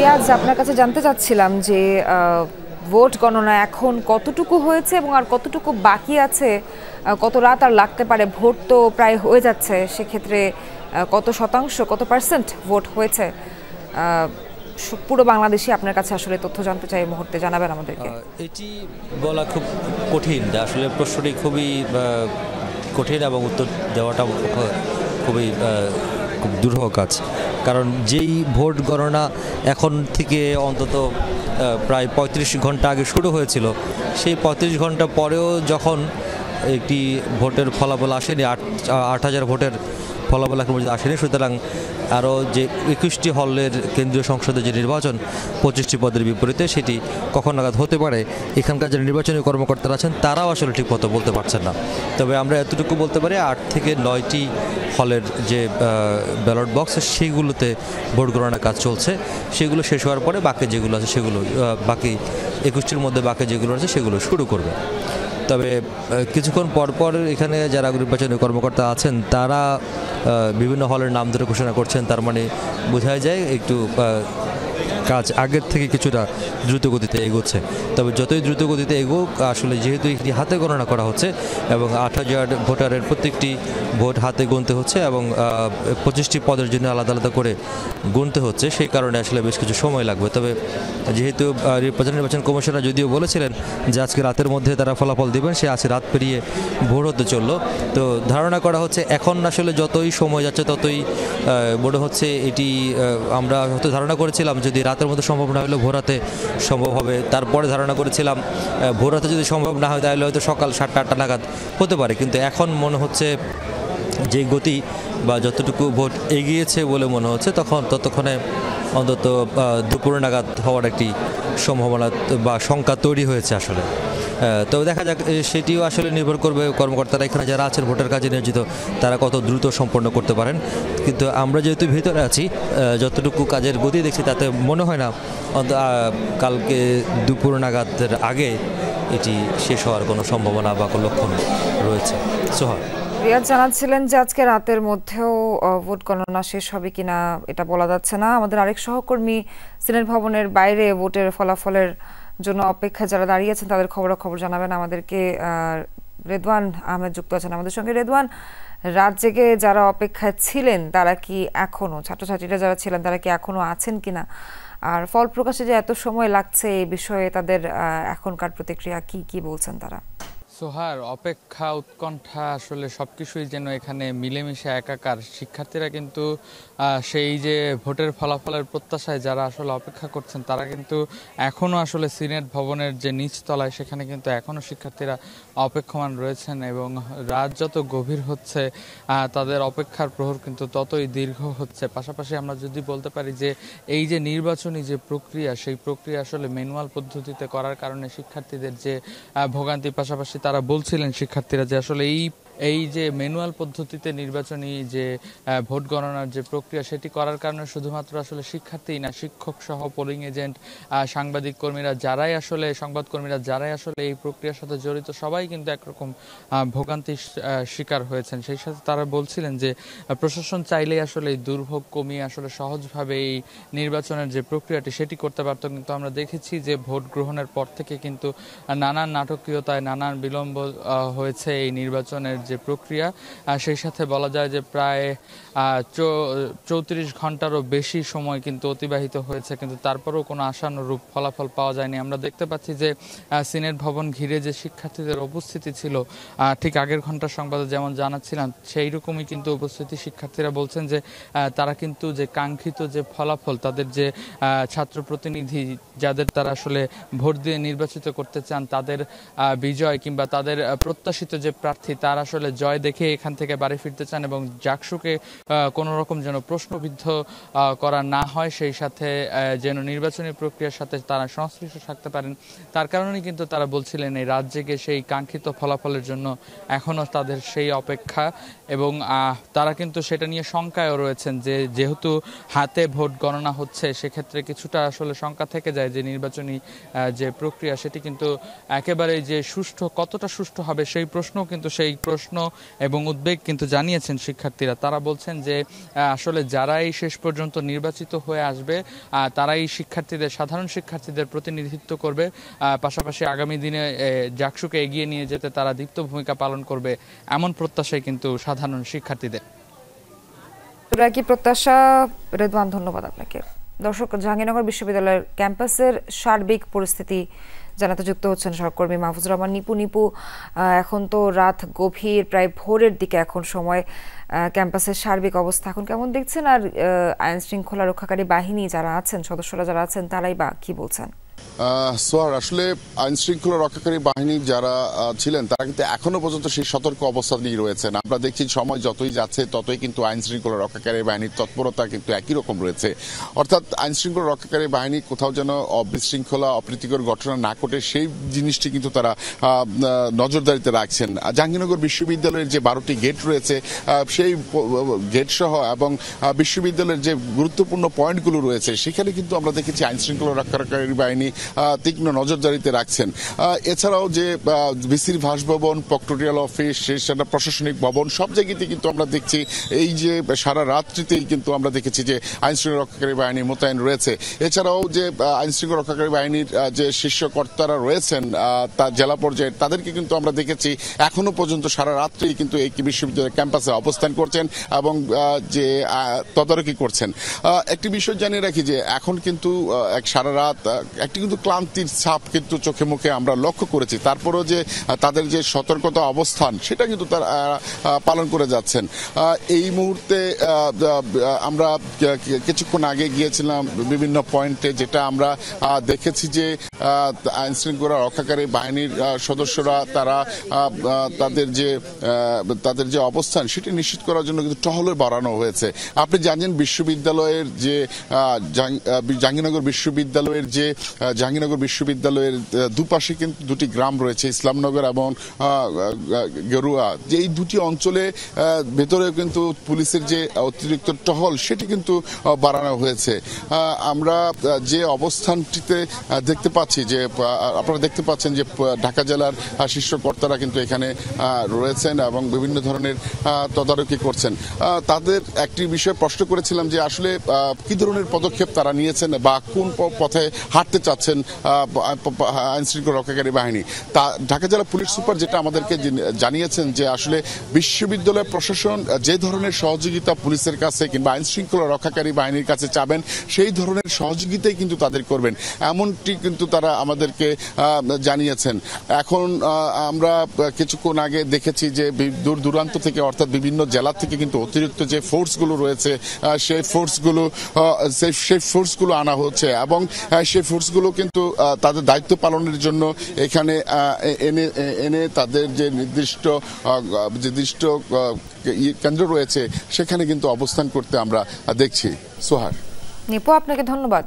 রিয়াজ, আপনার কাছে জানতে চাচ্ছিলাম যে ভোট গণনা এখন কতটুকু হয়েছে এবং আর কতটুকু বাকি আছে, কত রাত আর লাগতে পারে? ভোট তো প্রায় হয়ে যাচ্ছে, সেক্ষেত্রে কত শতাংশ, কত পার্সেন্ট ভোট হয়েছে? পুরো বাংলাদেশে আপনার কাছে আসলে তথ্য জানতে চাই, এই মুহূর্তে জানাবেন আমাদেরকে। এটি বলা খুব কঠিন, আসলে প্রশ্নটি খুবই কঠিন এবং উত্তর দেওয়াটা খুবই খুব দুরূহ কাজ। কারণ যেই ভোট গণনা এখন থেকে অন্তত প্রায় ৩৫ ঘন্টা আগে শুরু হয়েছিল, সেই ৩৫ ঘন্টা পরেও যখন একটি ভোটের ফলাফল আসেনি, ৮,০০০ ভোটের ফলাফল এখন পর্যন্ত আসেনি, সুতরাং আরও যে ২১টি হলের কেন্দ্রীয় সংসদে যে নির্বাচন ২৫টি পদের বিপরীতে, সেটি কখন নাগাদ হতে পারে এখানকার যে নির্বাচনী কর্মকর্তারা আছেন তারাও আসলে ঠিকমতো বলতে পারছেন না। তবে আমরা এতটুকু বলতে পারি ৮ থেকে ৯টি হলের যে ব্যালট বক্স সেইগুলোতে ভোট গণনার কাজ চলছে। সেগুলো শেষ হওয়ার পরে বাকি যেগুলো আছে সেগুলো বাকি ২১টির মধ্যে বাকি যেগুলো আছে সেগুলো শুরু করবে। তবে কিছুক্ষণ পরপর এখানে যারা নির্বাচনী কর্মকর্তা আছেন তারা বিভিন্ন হলের নাম ধরে ঘোষণা করছেন, তার মানে বোঝা যায় একটু কাজ আগের থেকে কিছুটা দ্রুত গতিতে এগোচ্ছে। তবে যতই দ্রুত গতিতে এগোক, আসলে যেহেতু একটি হাতে গণনা করা হচ্ছে এবং ৮,০০০ ভোটারের প্রত্যেকটি ভোট হাতে গুনতে হচ্ছে এবং ২৫টি পদের জন্য আলাদা আলাদা করে গুনতে হচ্ছে, সেই কারণে আসলে বেশ কিছু সময় লাগবে। তবে যেহেতু নির্বাচন কমিশনার যদিও বলেছিলেন যে আজকে রাতের মধ্যে তারা ফলাফল দেবেন, সে আজকে রাত পেরিয়ে ভোর হতে চললো। তো ধারণা করা হচ্ছে এখন আসলে যতই সময় যাচ্ছে ততই মনে হচ্ছে এটি, আমরা হয়তো ধারণা করেছিলাম যদি রাতের মধ্যে সম্ভব না হলে ভোর রাতে সম্ভব হবে, তারপরে ধারণা করেছিলাম ভোর রাতে যদি সম্ভব না হয় তাহলে হয়তো সকাল ৭টা ৮টা নাগাদ হতে পারে। কিন্তু এখন মনে হচ্ছে যে গতি বা যতটুকু ভোট এগিয়েছে বলে মনে হচ্ছে ততক্ষণে অন্তত দুপুর নাগাদ হওয়ার একটি সম্ভাবনা বা শঙ্কা তৈরি হয়েছে আসলে। তবে দেখা যাক, সেটিও আসলে নির্ভর করবে কর্মকর্তারা এখানে যারা আছেন ভোটের কাজে নিয়োজিত তারা কত দ্রুত সম্পন্ন করতে পারেন। কিন্তু আমরা যেহেতু ভিতরে আছি, যতটুকু কাজের গতি দেখছি তাতে মনে হয় না কালকে দুপুর নাগাদের আগে এটি শেষ হওয়ার কোনো সম্ভাবনা বা কোনো লক্ষণ রয়েছে। সোহা, রিয়াজ জানাচ্ছিলেন যে আজকে রাতের মধ্যেও ভোট গণনা শেষ হবে কিনা এটা বলা যাচ্ছে না। আমাদের আরেক সহকর্মী সিনেট ভবনের বাইরে ভোটের ফলাফলের জন্য অপেক্ষা যারা দাঁড়িয়েছেন তাদের খবরাখবর জানাবেন আমাদেরকে। রেদওয়ান আহমেদ যুক্ত আছেন আমাদের সঙ্গে। রেদওয়ান, রাত জেগে যারা অপেক্ষায় ছিলেন তারা কি এখনো, ছাত্রছাত্রীরা যারা ছিলেন তারা কি এখনো আছেন কিনা, আর ফল প্রকাশে যে এত সময় লাগছে এই বিষয়ে তাদের এখনকার প্রতিক্রিয়া কি, কি বলছেন তারা? সোহার, অপেক্ষা উৎকণ্ঠা আসলে সবকিছুই যেন এখানে মিলেমিশে একাকার। শিক্ষার্থীরা কিন্তু সেই যে ভোটের ফলাফলের প্রত্যাশায় যারা আসলে অপেক্ষা করছেন তারা কিন্তু এখনও আসলে সিনেট ভবনের যে নিচতলায় সেখানে কিন্তু এখনও শিক্ষার্থীরা অপেক্ষমান রয়েছেন এবং রাত যত গভীর হচ্ছে তাদের অপেক্ষার প্রহর কিন্তু ততই দীর্ঘ হচ্ছে। পাশাপাশি আমরা যদি বলতে পারি যে এই যে নির্বাচনী যে প্রক্রিয়া, সেই প্রক্রিয়া আসলে ম্যানুয়াল পদ্ধতিতে করার কারণে শিক্ষার্থীদের যে ভোগান্তি, পাশাপাশি তারা বলছিলেন শিক্ষার্থীরা যে আসলে এই যে ম্যানুয়াল পদ্ধতিতে নির্বাচনী যে ভোট গণনার যে প্রক্রিয়া সেটি করার কারণে শুধুমাত্র আসলে শিক্ষার্থী না, শিক্ষক সহ পোলিং এজেন্ট, সাংবাদিক কর্মীরা যারাই আসলে সংবাদকর্মীরা যারাই আসলে এই প্রক্রিয়ার সাথে জড়িত সবাই কিন্তু একরকম ভোগান্তির শিকার হয়েছেন। সেই সাথে তারা বলছিলেন যে প্রশাসন চাইলেই আসলে এই দুর্ভোগ কমিয়ে আসলে সহজভাবে এই নির্বাচনের যে প্রক্রিয়াটি সেটি করতে পারত, কিন্তু আমরা দেখেছি যে ভোট গ্রহণের পর থেকে কিন্তু নানান নাটকীয়তায় নানান বিলম্ব হয়েছে এই নির্বাচনের যে প্রক্রিয়া। সেই সাথে বলা যায় যে প্রায় ৩৪ ঘন্টারও বেশি সময় কিন্তু অতিবাহিত হয়েছে, কিন্তু তারপরেও কোনো আশানুরূপ ফলাফল পাওয়া যায়নি। আমরা দেখতে পাচ্ছি যে সিনেট ভবন ঘিরে যে শিক্ষার্থীদের উপস্থিতি ছিল ঠিক আগের ঘন্টার সংবাদে যেমন জানাচ্ছিলাম সেই রকমই কিন্তু উপস্থিতি। শিক্ষার্থীরা বলছেন যে তারা কিন্তু যে কাঙ্ক্ষিত যে ফলাফল, তাদের যে ছাত্র প্রতিনিধি যাদের তারা আসলে ভোট দিয়ে নির্বাচিত করতে চান তাদের বিজয় কিংবা তাদের প্রত্যাশিত যে প্রার্থী তার আসলে জয় দেখে এখান থেকে বাড়ি ফিরতে চান এবং জাকসুকে কোনো রকম যেন প্রশ্নবিদ্ধ করা না হয়, সেই সাথে যেন নির্বাচনী প্রক্রিয়ার সাথে তারা সংশ্লিষ্ট থাকতে পারেন। তার কারণেই কিন্তু তারা বলছিলেন এই রাত জেগে সেই কাঙ্ক্ষিত ফলাফলের জন্য এখনও তাদের সেই অপেক্ষা এবং তারা কিন্তু সেটা নিয়ে শঙ্কায়ও রয়েছেন যে যেহেতু হাতে ভোট গণনা হচ্ছে সেক্ষেত্রে কিছুটা আসলে শঙ্কা থেকে যায় যে নির্বাচনী যে প্রক্রিয়া সেটি কিন্তু একেবারে যে সুষ্ঠু, কতটা সুষ্ঠু হবে সেই প্রশ্নও কিন্তু সেই প্রশ্ন এবং উদ্বেগ কিন্তু জানিয়েছেন শিক্ষার্থীরা। তারা বলছেন যে আসলে যারাই শেষ পর্যন্ত নির্বাচিত হয়ে আসবে তারাই সাধারণ শিক্ষার্থীদের প্রতিনিধিত্ব করবে, পাশাপাশি আগামী দিনে জাকসুকে এগিয়ে নিয়ে যেতে তারা দীপ্ত ভূমিকা পালন করবে, এমন প্রত্যাশাই কিন্তু সাধারণ শিক্ষার্থীদের। কি প্রত্যাশা রেদওয়ান, ধন্যবাদ আপনাকে। দর্শক, জাহাঙ্গীরনগর বিশ্ববিদ্যালয়ের ক্যাম্পাসের সার্বিক পরিস্থিতি জানাতে যুক্ত হচ্ছেন সহকর্মী মাহফুজুর রহমান নিপু। এখন তো রাত গভীর, প্রায় ভোরের দিকে এখন সময়। ক্যাম্পাসের সার্বিক অবস্থা এখন কেমন দেখছেন, আর আইন শৃঙ্খলা রক্ষাকারী বাহিনী যারা আছেন, সদস্যরা যারা আছেন, তারাই বা কি বলছেন? সোহার, আসলে আইন শৃঙ্খলা রক্ষাকারী বাহিনী যারা ছিলেন তারা কিন্তু এখনো পর্যন্ত সেই সতর্ক অবস্থাতেই রয়েছেন। আমরা দেখছি সময় যতই যাচ্ছে ততই কিন্তু আইন শৃঙ্খলা রক্ষাকারী বাহিনীর তৎপরতা কিন্তু একই রকম রয়েছে। অর্থাৎ আইন শৃঙ্খলা রক্ষাকারী বাহিনী কোথাও যেন বিশৃঙ্খলা অপ্রীতিকর ঘটনা না ঘটে সেই জিনিসটি কিন্তু তারা নজরদারিতে রাখছেন। জাহাঙ্গীরনগর বিশ্ববিদ্যালয়ের যে 12টি গেট রয়েছে সেই গেট সহ এবং বিশ্ববিদ্যালয়ের যে গুরুত্বপূর্ণ পয়েন্টগুলো রয়েছে সেখানে কিন্তু আমরা দেখেছি আইন শৃঙ্খলা রক্ষাকারী বাহিনী তীক্ষ্ণ নজরদারিতে রাখছেন। এছাড়াও যে ভিসির বাসভবন, প্রক্টোরিয়াল অফিস, সেটা প্রশাসনিক ভবন, সব জায়গাতে কিন্তু আমরা দেখছি এই যে সারা রাত্রিতেই কিন্তু আমরা দেখেছি যে আইন শৃঙ্খলা রক্ষাকারী বাহিনী মোতায়েন রয়েছে। এছাড়াও যে আইন শৃঙ্খলা রক্ষাকারী বাহিনীর যে শীর্ষ কর্তারা রয়েছেন তার জেলা পর্যায়ে, তাদেরকে কিন্তু আমরা দেখেছি এখনো পর্যন্ত সারা রাত্রি কিন্তু এই বিশ্ববিদ্যালয়ের ক্যাম্পাসে অবস্থান করছেন এবং যে তদারকি করছেন। একটি বিষয় জানিয়ে রাখি যে এখন কিন্তু সারা রাত একটি কিন্তু ক্লান্তির ছাপ কিন্তু চোখে মুখে আমরা লক্ষ্য করেছি। তারপরেও যে তাদের যে সতর্কতা অবস্থান সেটা কিন্তু তারা পালন করে যাচ্ছেন। এই মুহূর্তে আমরা কিছুক্ষণ আগে গিয়েছিলাম বিভিন্ন পয়েন্টে, যেটা আমরা দেখেছি যে আইন শৃঙ্খলা রক্ষাকারী বাহিনীর সদস্যরা তারা তাদের যে অবস্থান সেটি নিশ্চিত করার জন্য কিন্তু টহল বাড়ানো হয়েছে। আপনি জানেন বিশ্ববিদ্যালয়ের যে জাহাঙ্গীরনগর বিশ্ববিদ্যালয়ের দুপাশে কিন্তু দুটি গ্রাম রয়েছে, ইসলামনগর এবং গেরুয়া। যে এই দুটি অঞ্চলে ভেতরে কিন্তু পুলিশের যে অতিরিক্ত টহল সেটি কিন্তু বাড়ানো হয়েছে। আমরা যে অবস্থানটিতে দেখতে পাচ্ছি যে আপনারা দেখতে পাচ্ছেন যে ঢাকা জেলার শীর্ষ কর্তারা কিন্তু এখানে রয়েছেন এবং বিভিন্ন ধরনের তদারকি করছেন। তাদের একটি বিষয়ে প্রশ্ন করেছিলাম যে আসলে কি ধরনের পদক্ষেপ তারা নিয়েছেন বা কোন পথে হাঁটতে চাচ্ছেন আইন শৃঙ্খলা রক্ষাকারী বাহিনী। তা ঢাকা জেলা পুলিশ সুপার যেটা আমাদেরকে জানিয়েছেন যে আসলে বিশ্ববিদ্যালয় প্রশাসন যে ধরনের সহযোগিতা পুলিশের কাছে কিংবা আইন শৃঙ্খলা রক্ষাকারী বাহিনীর কাছে চাবেন সেই ধরনের সহযোগিতাই কিন্তু তাদের করবেন, এমনটি কিন্তু তারা আমাদেরকে জানিয়েছেন। এখন আমরা কিছুক্ষণ আগে দেখেছি যে দূর দূরান্ত থেকে অর্থাৎ বিভিন্ন জেলা থেকে কিন্তু অতিরিক্ত যে ফোর্সগুলো রয়েছে সেই ফোর্সগুলো আনা হচ্ছে এবং সেই ফোর্সগুলো কিন্তু তাদের দায়িত্ব পালনের জন্য এখানে এনে তাদের যে নির্দিষ্ট কেন্দ্র রয়েছে সেখানে কিন্তু অবস্থান করতে আমরা দেখছি। সোহার, নিপু, আপনাকে ধন্যবাদ।